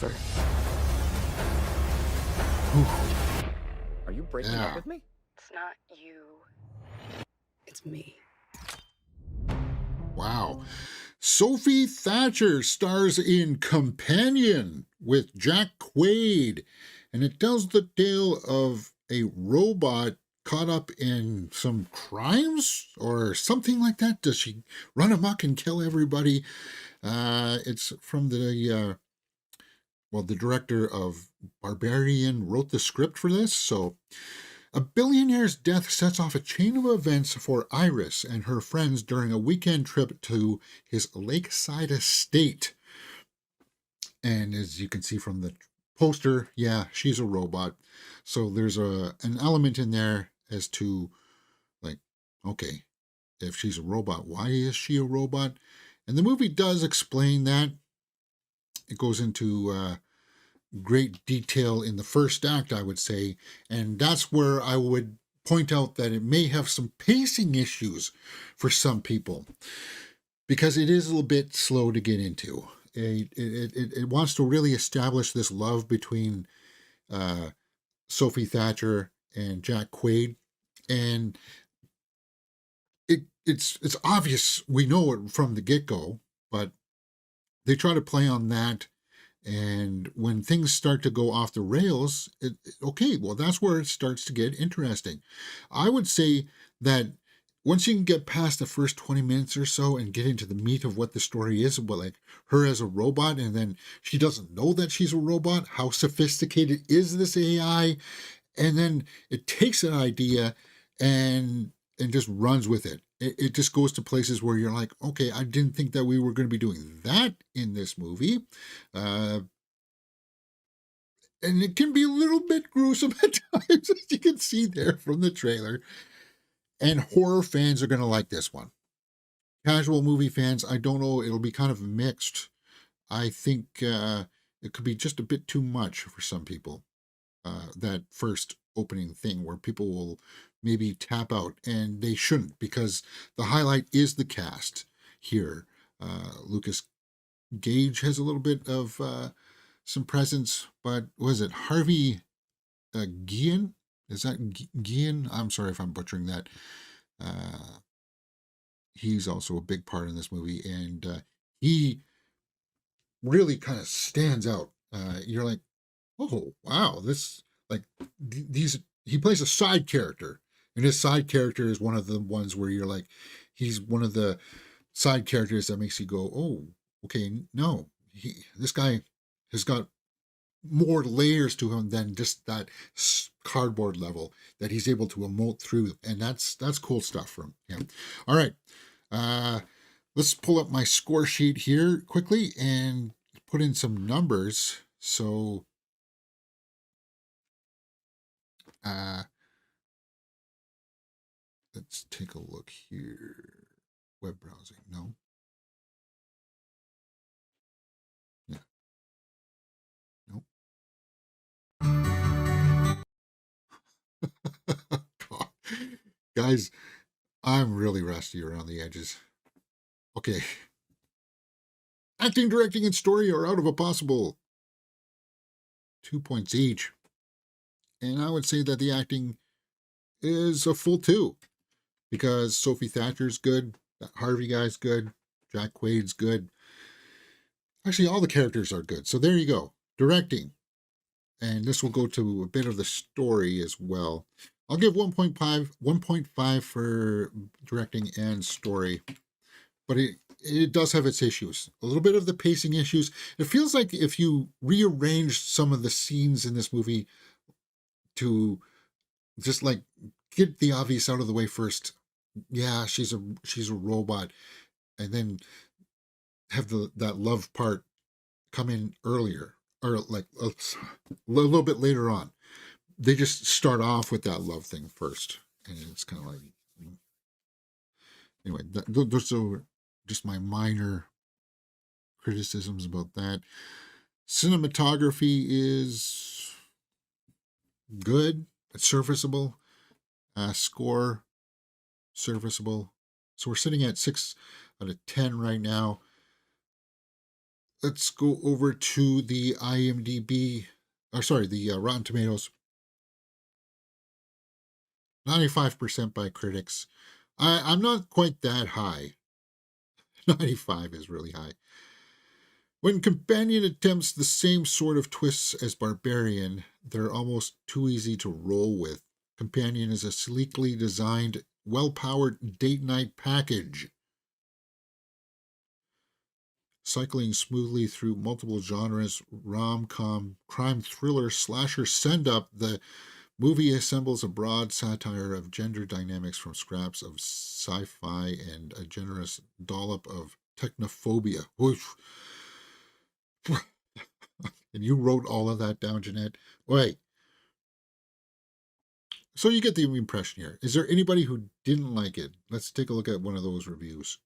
Are you breaking up with me? It's not you. It's me. Wow. Sophie Thatcher stars in Companion with Jack Quaid, and it tells the tale of a robot caught up in some crimes or something like that. Does she run amok and kill everybody? It's from the director of Barbarian wrote the script for this, so a billionaire's death sets off a chain of events for Iris and her friends during a weekend trip to his lakeside estate. And as you can see from the poster, yeah, she's a robot. So there's an element in there as to, like, okay, if she's a robot, why is she a robot? And the movie does explain that. It goes into great detail in the first act, I would say, and that's where I would point out that it may have some pacing issues for some people, because it is a little bit slow to get into. It wants to really establish this love between Sophie Thatcher and Jack Quaid, and it's obvious, we know it from the get-go, but they try to play on that. And when things start to go off the rails, okay, well, that's where it starts to get interesting. I would say that once you can get past the first 20 minutes or so and get into the meat of what the story is about, like her as a robot, and then she doesn't know that she's a robot, how sophisticated is this AI? And then it takes an idea and just runs with it. It just goes to places where you're like, okay, I didn't think that we were going to be doing that in this movie. And it can be a little bit gruesome at times, as you can see there from the trailer. And horror fans are going to like this one. Casual movie fans, I don't know, it'll be kind of mixed. I think it could be just a bit too much for some people. That first opening thing where people will maybe tap out, and they shouldn't, because the highlight is the cast here. Lucas Gage has a little bit of some presence, but was it Harvey Guillen? Is that Guillen? I'm sorry if I'm butchering that. He's also a big part in this movie, and he really kind of stands out. You're like, oh wow, this, like, these, he plays a side character, and his side character is one of the ones where you're like, he's one of the side characters that makes you go, oh, okay, no, this guy has got more layers to him than just that cardboard level that he's able to emote through, and that's cool stuff from him. All right, let's pull up my score sheet here quickly and put in some numbers. So let's take a look here. Web browsing, no. Yeah. Nope. Guys, I'm really rusty around the edges. Okay. Acting, directing, and story are out of a possible 2 points each. And I would say that the acting is a full 2, because Sophie Thatcher's good, that Harvey guy's good, Jack Quaid's good. Actually, all the characters are good. So there you go. Directing. And this will go to a bit of the story as well. I'll give 1.5 for directing and story. But it does have its issues. A little bit of the pacing issues. It feels like if you rearranged some of the scenes in this movie to just, like, get the obvious out of the way first. Yeah, she's a robot, and then have that love part come in earlier, or like a little bit later on. They just start off with that love thing first, and it's kind of like, anyway. Those are just my minor criticisms about that. Cinematography is good, but serviceable. Score, serviceable. So we're sitting at 6 out of 10 right now. let's go over to the IMDb, or sorry, the Rotten Tomatoes. 95% by critics. I'm not quite that high. 95 is really high. When Companion attempts the same sort of twists as Barbarian, they're almost too easy to roll with. Companion is a sleekly designed, well-powered date-night package, cycling smoothly through multiple genres: rom-com, crime thriller, slasher, send-up. The movie assembles a broad satire of gender dynamics from scraps of sci-fi and a generous dollop of technophobia. Oof. And you wrote all of that down, Jeanette. Wait. So you get the impression here. Is there anybody who didn't like it? Let's take a look at one of those reviews,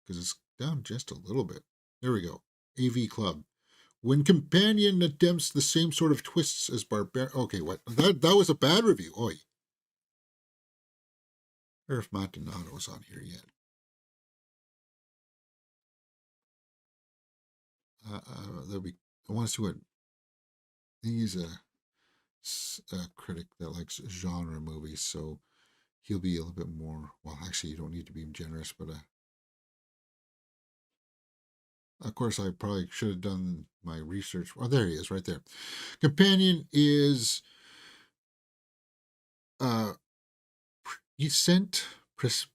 because it's down just a little bit. There we go. AV Club. When Companion attempts the same sort of twists as Barbarian. Okay, what? That was a bad review. Oi. I wonder if Matt Donato's on here yet. There'll be. I want to see what. He's a critic that likes genre movies, so he'll be a little bit more. Well, actually, you don't need to be generous, but of course, I probably should have done my research. Oh, there he is, right there. Companion is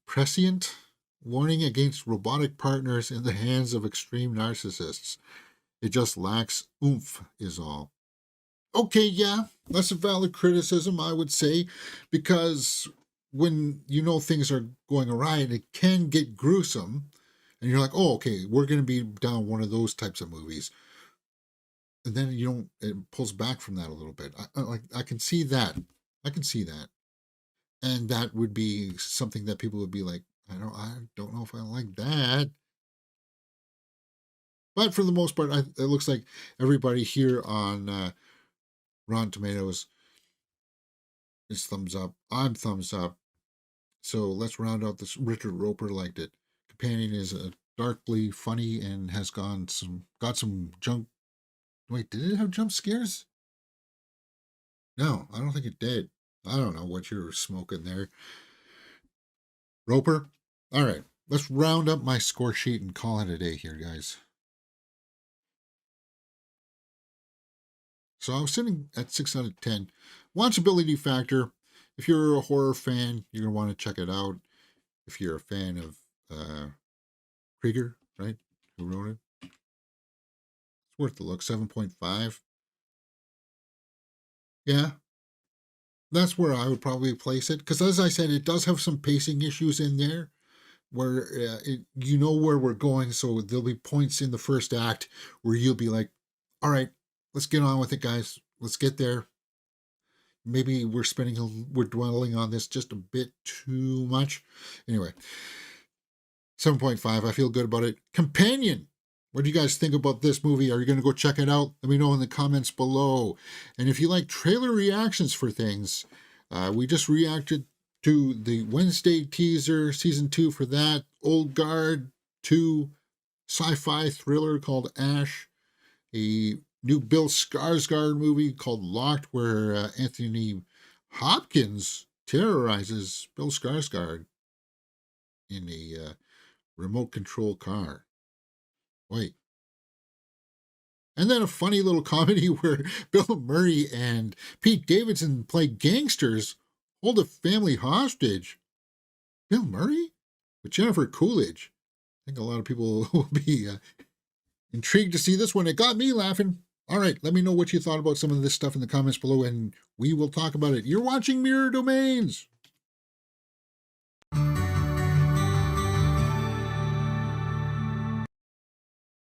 prescient warning against robotic partners in the hands of extreme narcissists. It just lacks oomph, is all. Okay, yeah, that's a valid criticism, I would say, because when you know things are going awry, it can get gruesome, and you're like, oh, okay, we're going to be down one of those types of movies. And then you don't, it pulls back from that a little bit. I can see that. I can see that. And that would be something that people would be like, I don't know if I like that. But for the most part, it looks like everybody here on Rotten Tomatoes is thumbs up. I'm thumbs up. So let's round out this. Richard Roper liked it. Companion is darkly funny and has got some jump. Wait, did it have jump scares? No, I don't think it did. I don't know what you're smoking there, Roper. All right, let's round up my score sheet and call it a day here, guys. So I was sitting at 6 out of 10. Watchability factor. If you're a horror fan, you're going to want to check it out. If you're a fan of Krieger, right, who wrote it, it's worth the look. 7.5. Yeah, that's where I would probably place it. Because as I said, it does have some pacing issues in there where you know where we're going. So there'll be points in the first act where you'll be like, all right, let's get on with it, guys. Let's get there. Maybe we're dwelling on this just a bit too much. Anyway, 7.5. I feel good about it. Companion. What do you guys think about this movie? Are you going to go check it out? Let me know in the comments below. And if you like trailer reactions for things, we just reacted to the Wednesday teaser, season 2 for that. Old Guard 2 sci-fi thriller called Ash. A new Bill Skarsgård movie called Locked, where Anthony Hopkins terrorizes Bill Skarsgård in a remote control car. Wait. And then a funny little comedy where Bill Murray and Pete Davidson play gangsters, hold a family hostage. Bill Murray? With Jennifer Coolidge. I think a lot of people will be intrigued to see this one. It got me laughing. All right, let me know what you thought about some of this stuff in the comments below, and we will talk about it. You're watching Mirror Domains.